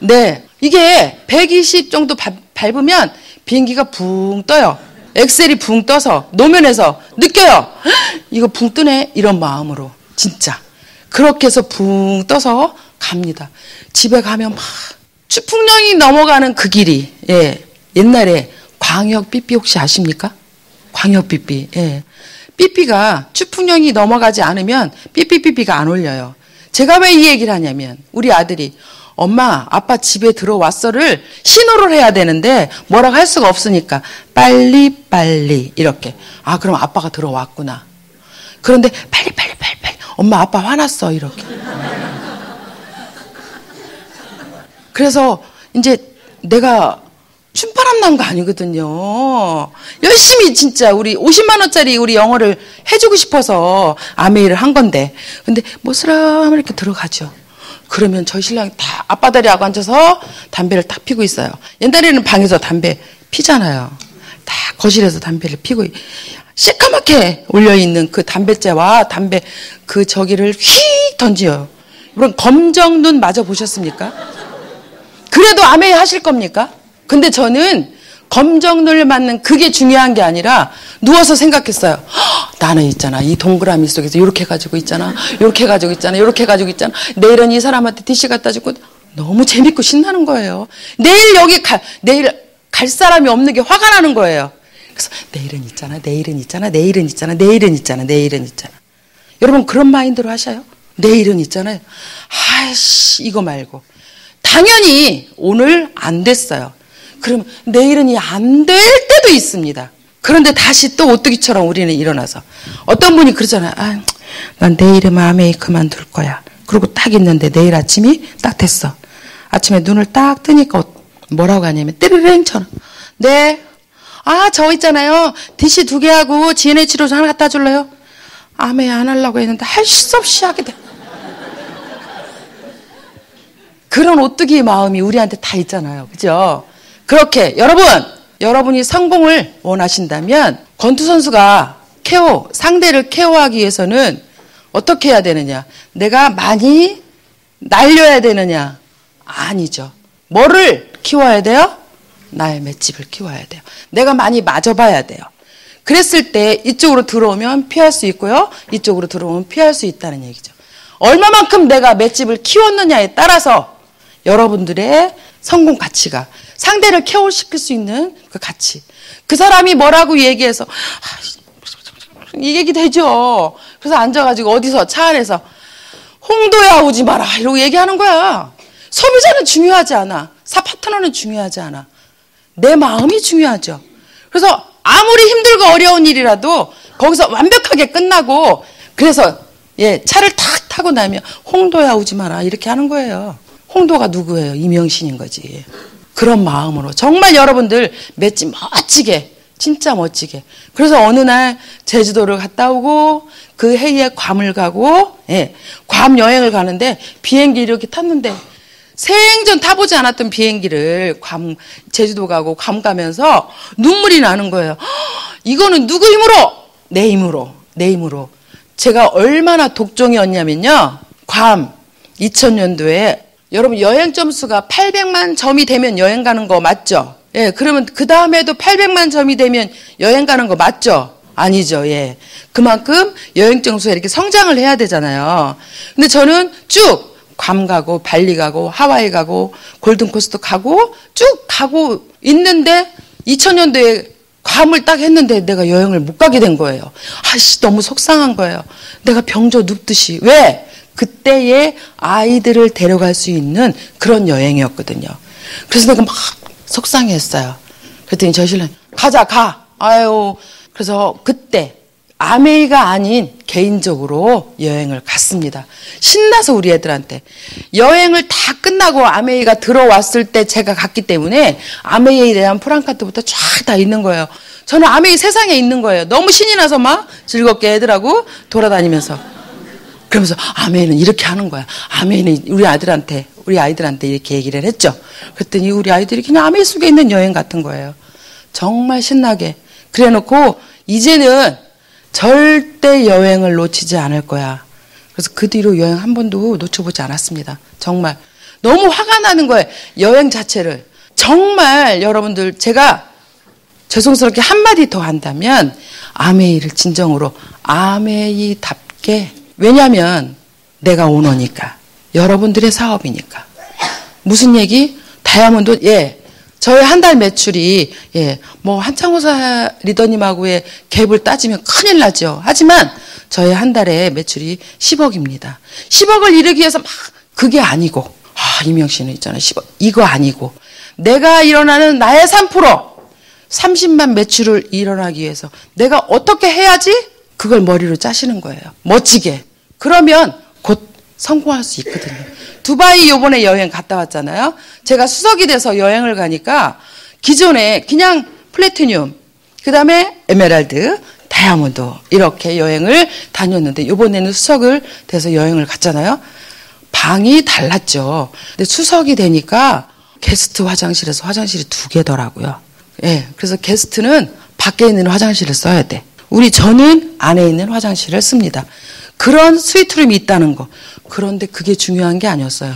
네. 이게 120 정도 밟으면 비행기가 붕 떠요. 엑셀이 붕 떠서 노면에서 느껴요. 이거 붕 뜨네 이런 마음으로 진짜 그렇게 해서 붕 떠서 갑니다. 집에 가면 막 추풍령이 넘어가는 그 길이 옛날에 광역 삐삐 혹시 아십니까? 광역 삐삐 삐삐가 추풍령이 넘어가지 않으면 삐삐삐삐가 안 울려요. 제가 왜 이 얘기를 하냐면 우리 아들이 엄마 아빠 집에 들어왔어를 신호를 해야 되는데 뭐라고 할 수가 없으니까 빨리 이렇게. 아 그럼 아빠가 들어왔구나. 그런데 빨리 엄마 아빠 화났어 이렇게. 그래서 이제 내가 춤바람 난 거 아니거든요. 열심히 진짜 우리 50만 원짜리 우리 영어를 해주고 싶어서 아메이를 한 건데 근데 모스라면 이렇게 들어가죠. 그러면 저희 신랑이 다 앞바다리하고 앉아서 담배를 딱 피고 있어요. 옛날에는 방에서 담배 피잖아요. 다 거실에서 담배를 피고 시커멓게 올려있는 그 담배째와 담배 그 저기를 휙 던져요. 여러분 검정 눈 맞아 보셨습니까? 그래도 아메이 하실 겁니까? 근데 저는 검정 눈을 맞는 그게 중요한 게 아니라 누워서 생각했어요. 나는 있잖아 이 동그라미 속에서 이렇게 가지고 있잖아 이렇게 가지고 있잖아 이렇게 가지고 있잖아 내일은 이 사람한테 티슈 갖다 주고 너무 재밌고 신나는 거예요. 내일 여기 내일 갈 사람이 없는 게 화가 나는 거예요. 그래서 내일은 있잖아 내일은 있잖아 내일은 있잖아 내일은 있잖아 내일은 있잖아. 여러분 그런 마인드로 하셔요. 내일은 있잖아요. 아이씨 이거 말고 당연히 오늘 안 됐어요. 그럼 내일은 안 될 때도 있습니다. 그런데 다시 또 오뚜기처럼 우리는 일어나서 어떤 분이 그러잖아요. 아, 난 내일은 아메이 그만둘 거야. 그리고 딱 있는데 내일 아침이 딱 됐어. 아침에 눈을 딱 뜨니까 뭐라고 하냐면 띠르릉처럼 네. 아, 저 있잖아요. 디시 2개 하고 GNH로 하나 갖다 줄래요? 아메이 안 하려고 했는데 할 수 없이 하게 돼. 그런 오뚜기 마음이 우리한테 다 있잖아요. 그죠? 그렇게 여러분이 성공을 원하신다면 권투 선수가 상대를 케어하기 위해서는 어떻게 해야 되느냐? 내가 많이 날려야 되느냐? 아니죠. 뭐를 키워야 돼요? 나의 맷집을 키워야 돼요. 내가 많이 맞아봐야 돼요. 그랬을 때 이쪽으로 들어오면 피할 수 있고요. 이쪽으로 들어오면 피할 수 있다는 얘기죠. 얼마만큼 내가 맷집을 키웠느냐에 따라서 여러분들의 성공 가치가 상대를 케어시킬 수 있는 그 가치. 그 사람이 뭐라고 얘기해서 이 얘기 되죠. 그래서 앉아가지고 어디서 차 안에서 홍도야 오지 마라 이러고 얘기하는 거야. 소비자는 중요하지 않아. 파트너는 중요하지 않아. 내 마음이 중요하죠. 그래서 아무리 힘들고 어려운 일이라도 거기서 완벽하게 끝나고 그래서 차를 탁 타고 나면 홍도야 오지 마라 이렇게 하는 거예요. 홍도가 누구예요? 이명신인 거지. 그런 마음으로 정말 여러분들 맷집 멋지게 진짜 멋지게. 그래서 어느 날 제주도를 갔다 오고 그 해에 괌을 가고 괌 여행을 가는데 비행기 이렇게 탔는데 생전 타보지 않았던 비행기를 제주도 가고 괌 가면서 눈물이 나는 거예요. 이거는 누구 힘으로? 내 힘으로. 제가 얼마나 독종이었냐면요. 괌 2000년도에 여러분 여행 점수가 800만 점이 되면 여행 가는 거 맞죠? 그러면 그 다음에도 800만 점이 되면 여행 가는 거 맞죠? 아니죠. 그만큼 여행 점수가 이렇게 성장을 해야 되잖아요. 근데 저는 쭉 괌 가고 발리 가고 하와이 가고 골든코스트 가고 쭉 가고 있는데 2000년도에 괌을 딱 했는데 내가 여행을 못 가게 된 거예요. 너무 속상한 거예요. 내가 병조 눕듯이. 왜? 그때의 아이들을 데려갈 수 있는 그런 여행이었거든요. 그래서 내가 막 속상했어요. 그랬더니 저희 신랑이 가. 그래서 그때 아메이가 아닌 개인적으로 여행을 갔습니다. 신나서 우리 애들한테. 여행을 다 끝나고 아메이가 들어왔을 때 제가 갔기 때문에 아메이에 대한 프랑카트부터 쫙 다 있는 거예요. 저는 아메이 세상에 있는 거예요. 너무 신이 나서 막 즐겁게 애들하고 돌아다니면서. 그러면서 아메이는 이렇게 하는 거야. 아메이는 우리 아이들한테 이렇게 얘기를 했죠. 그랬더니 우리 아이들이 그냥 아메이 속에 있는 여행 같은 거예요. 정말 신나게. 그래놓고 이제는 절대 여행을 놓치지 않을 거야. 그래서 그 뒤로 여행 한 번도 놓쳐보지 않았습니다. 정말 너무 화가 나는 거예요. 여행 자체를. 정말 여러분들 제가 죄송스럽게 한마디 더 한다면 아메이를 진정으로 아메이답게. 왜냐하면 내가 오너니까. 여러분들의 사업이니까. 무슨 얘기? 다이아몬드 저의 한 달 매출이 뭐 한창호사 리더님하고의 갭을 따지면 큰일 나죠. 하지만 저의 한 달의 매출이 10억입니다. 10억을 이루기 위해서 막 그게 아니고 이명 씨는 있잖아요. 10억 이거 아니고 내가 일어나는 나의 3% 30만 매출을 일어나기 위해서 내가 어떻게 해야지? 그걸 머리로 짜시는 거예요. 멋지게. 그러면 곧 성공할 수 있거든요. 두바이 요번에 여행 갔다 왔잖아요. 제가 수석이 돼서 여행을 가니까 기존에 그냥 플래티늄, 그 다음에 에메랄드, 다이아몬드 이렇게 여행을 다녔는데 요번에는 수석을 돼서 여행을 갔잖아요. 방이 달랐죠. 근데 수석이 되니까 게스트 화장실에서 화장실이 2개더라고요. 그래서 게스트는 밖에 있는 화장실을 써야 돼. 저는 안에 있는 화장실을 씁니다. 그런 스위트룸이 있다는 거. 그런데 그게 중요한 게 아니었어요.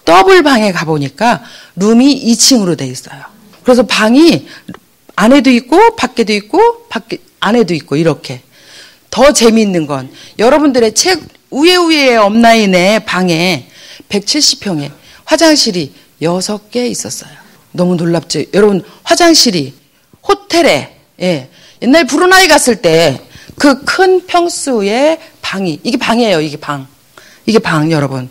더블 방에 가보니까 룸이 2층으로 돼 있어요. 그래서 방이 안에도 있고 밖에도 있고 안에도 있고 이렇게. 더 재미있는 건 여러분들의 책 우에우에의 업라인의 방에 170평에 화장실이 6개 있었어요. 너무 놀랍죠? 여러분 화장실이 호텔에 옛날 브루나이 갔을 때 그 큰 평수의 방이 이게 방이에요. 이게 방 여러분.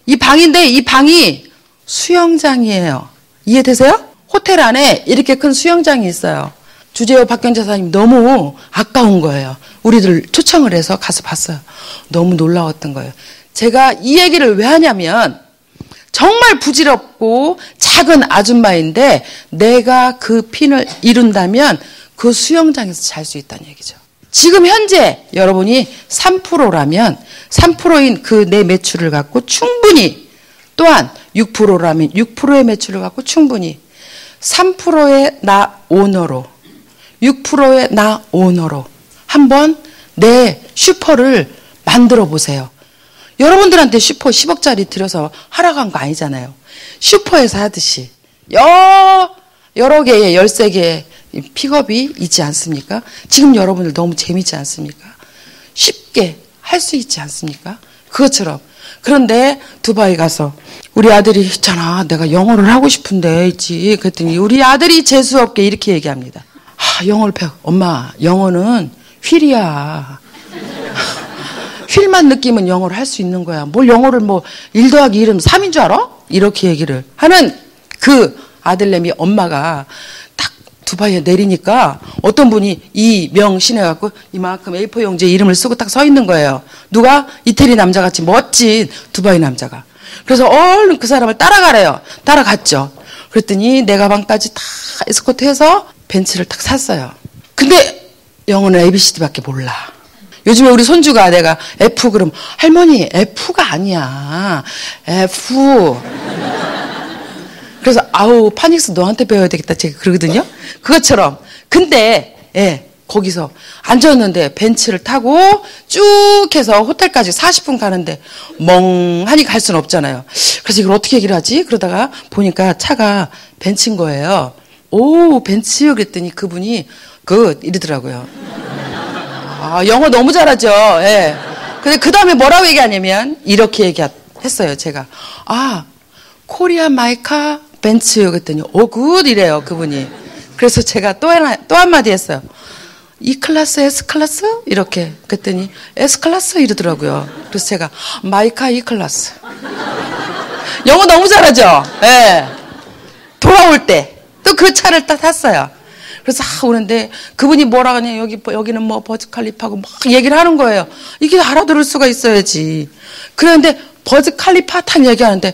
이 방인데 이 방이 수영장이에요. 이해되세요? 호텔 안에 이렇게 큰 수영장이 있어요. 주재호 박경자사님 너무 아까운 거예요. 우리들 초청을 해서 가서 봤어요. 너무 놀라웠던 거예요. 제가 이 얘기를 왜 하냐면 정말 부질없고 작은 아줌마인데 내가 그 핀을 이룬다면 그 수영장에서 잘 수 있다는 얘기죠. 지금 현재 여러분이 3%라면 3%인 그 내 매출을 갖고 충분히 또한 6%라면 6%의 매출을 갖고 충분히 3%의 나 오너로 6%의 나 오너로 한번 내 슈퍼를 만들어 보세요. 여러분들한테 슈퍼 10억짜리 들여서 하라고 한 거 아니잖아요. 슈퍼에서 하듯이 여러 개의 13개의 픽업이 있지 않습니까? 지금 여러분들 너무 재밌지 않습니까? 쉽게 할 수 있지 않습니까? 그것처럼. 그런데 두바이 가서 우리 아들이 있잖아. 내가 영어를 하고 싶은데 있지. 그랬더니 우리 아들이 재수없게 이렇게 얘기합니다. 영어를 배워. 엄마 영어는 휠이야. 휠만 느끼면 영어를 할 수 있는 거야. 뭘 영어를 1 더하기 1은 3인 줄 알아? 이렇게 얘기를 하는 그 아들내미 엄마가 딱 두바이에 내리니까 어떤 분이 이명신 해갖고 이만큼 A4 용지에 이름을 쓰고 딱 서 있는 거예요. 누가? 이태리 남자같이 멋진 두바이 남자가. 그래서 얼른 그 사람을 따라가래요. 따라갔죠. 그랬더니 내 가방까지 다 에스코트해서 벤츠를 딱 샀어요. 근데 영어는 ABCD밖에 몰라. 요즘에 우리 손주가 내가 F 그럼 할머니 F가 아니야. F. 그래서 파닉스 너한테 배워야 되겠다 제가 그러거든요. 그것처럼. 근데 거기서 앉았는데 벤츠를 타고 쭉 해서 호텔까지 40분 가는데 멍하니 갈 수는 없잖아요. 그래서 이걸 어떻게 얘기를 하지? 그러다가 보니까 차가 벤츠인 거예요. 오 벤츠요 그랬더니 그분이 이러더라고요. 영어 너무 잘하죠. 근데 그 다음에 뭐라고 얘기하냐면 이렇게 얘기했어요. 제가 코리아 마이카 벤츠요 그랬더니 굿 이래요 그분이. 그래서 제가 또 한마디 했어요. E클래스 S클래스 이렇게 그랬더니 S클래스 이러더라고요. 그래서 제가 마이카 E클래스. 영어 너무 잘하죠. 돌아올 때 또 그 차를 딱 탔어요. 그래서 오는데 그분이 뭐라 하냐 여기는 뭐 버즈칼리파고 막 얘기를 하는 거예요. 이게 알아들을 수가 있어야지. 그런데 버즈칼리파 딱 얘기하는데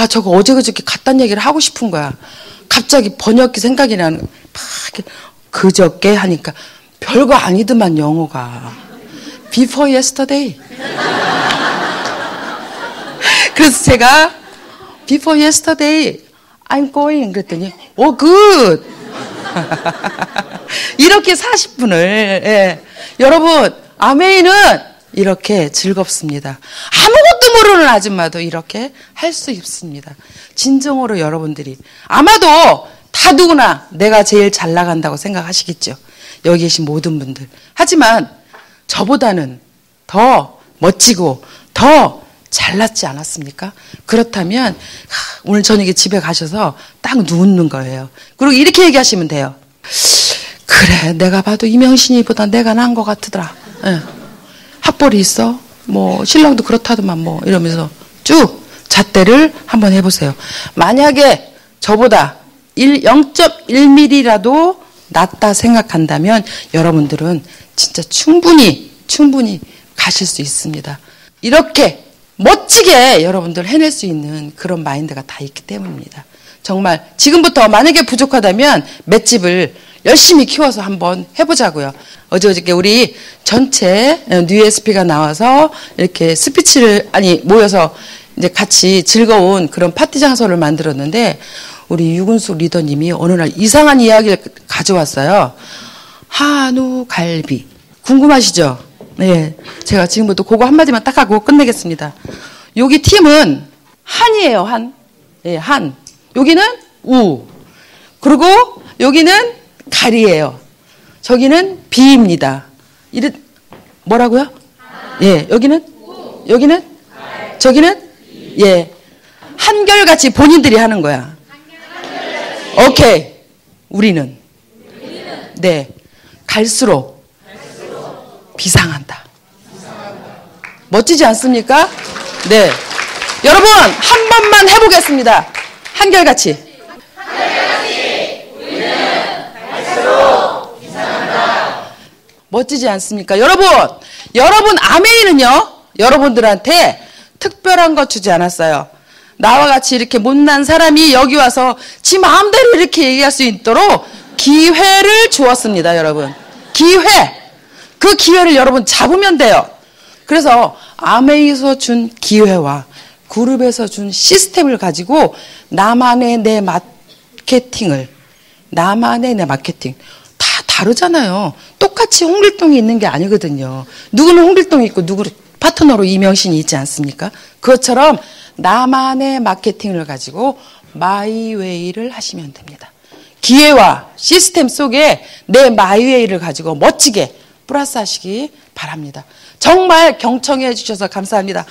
저거 어제 그저께 갔단 얘기를 하고 싶은 거야. 갑자기 번역기 생각이 나는 막 그저께 하니까 별거 아니더만 영어가. Before yesterday. 그래서 제가 Before yesterday I'm going 그랬더니 good. 이렇게 40분을 여러분 아메이는 이렇게 즐겁습니다. 아무것도 모르는 아줌마도 이렇게 할 수 있습니다. 진정으로 여러분들이 아마도 다 누구나 내가 제일 잘 나간다고 생각하시겠죠. 여기 계신 모든 분들. 하지만 저보다는 더 멋지고 더 잘났지 않았습니까? 그렇다면 오늘 저녁에 집에 가셔서 딱 누우는 거예요. 그리고 이렇게 얘기하시면 돼요. 그래, 내가 봐도 이명신이보다 내가 나은 것 같더라. 예. 학벌이 있어? 뭐 신랑도 그렇다더만 뭐 이러면서 쭉 잣대를 한번 해보세요. 만약에 저보다 0.1mm라도 낫다 생각한다면 여러분들은 진짜 충분히 가실 수 있습니다. 이렇게 멋지게 여러분들 해낼 수 있는 그런 마인드가 다 있기 때문입니다. 정말 지금부터 만약에 부족하다면 맷집을 열심히 키워서 한번 해보자고요. 어저께 우리 전체 뉴 SP가 나와서 이렇게 스피치를 모여서 이제 같이 즐거운 그런 파티 장소를 만들었는데 우리 유근숙 리더님이 어느 날 이상한 이야기를 가져왔어요. 한우 갈비. 궁금하시죠? 네. 제가 지금부터 그거 한마디만 딱 하고 끝내겠습니다. 여기 팀은 한이에요, 한. 예, 한. 여기는 우. 그리고 여기는 갈이에요. 저기는 비입니다. 뭐라고요? 예, 여기는? 여기는? 저기는? 예. 한결같이 본인들이 하는 거야. 오케이. 우리는? 네. 갈수록 비상한다. 멋지지 않습니까? 네. 여러분, 한 번만 해보겠습니다. 한결같이. 우리는 갈수록 비상한다. 멋지지 않습니까? 여러분 아메이는요, 여러분들한테 특별한 거 주지 않았어요. 나와 같이 이렇게 못난 사람이 여기 와서 지 마음대로 이렇게 얘기할 수 있도록 기회를 주었습니다, 여러분. 기회. 그 기회를 여러분 잡으면 돼요. 그래서 아메이에서 준 기회와 그룹에서 준 시스템을 가지고 나만의 내 마케팅 다 다르잖아요. 똑같이 홍길동이 있는 게 아니거든요. 누구는 홍길동이 있고 누구는 파트너로 이명신이 있지 않습니까? 그것처럼 나만의 마케팅을 가지고 마이웨이를 하시면 됩니다. 기회와 시스템 속에 내 마이웨이를 가지고 멋지게 플러스 하시기 바랍니다. 정말 경청해 주셔서 감사합니다.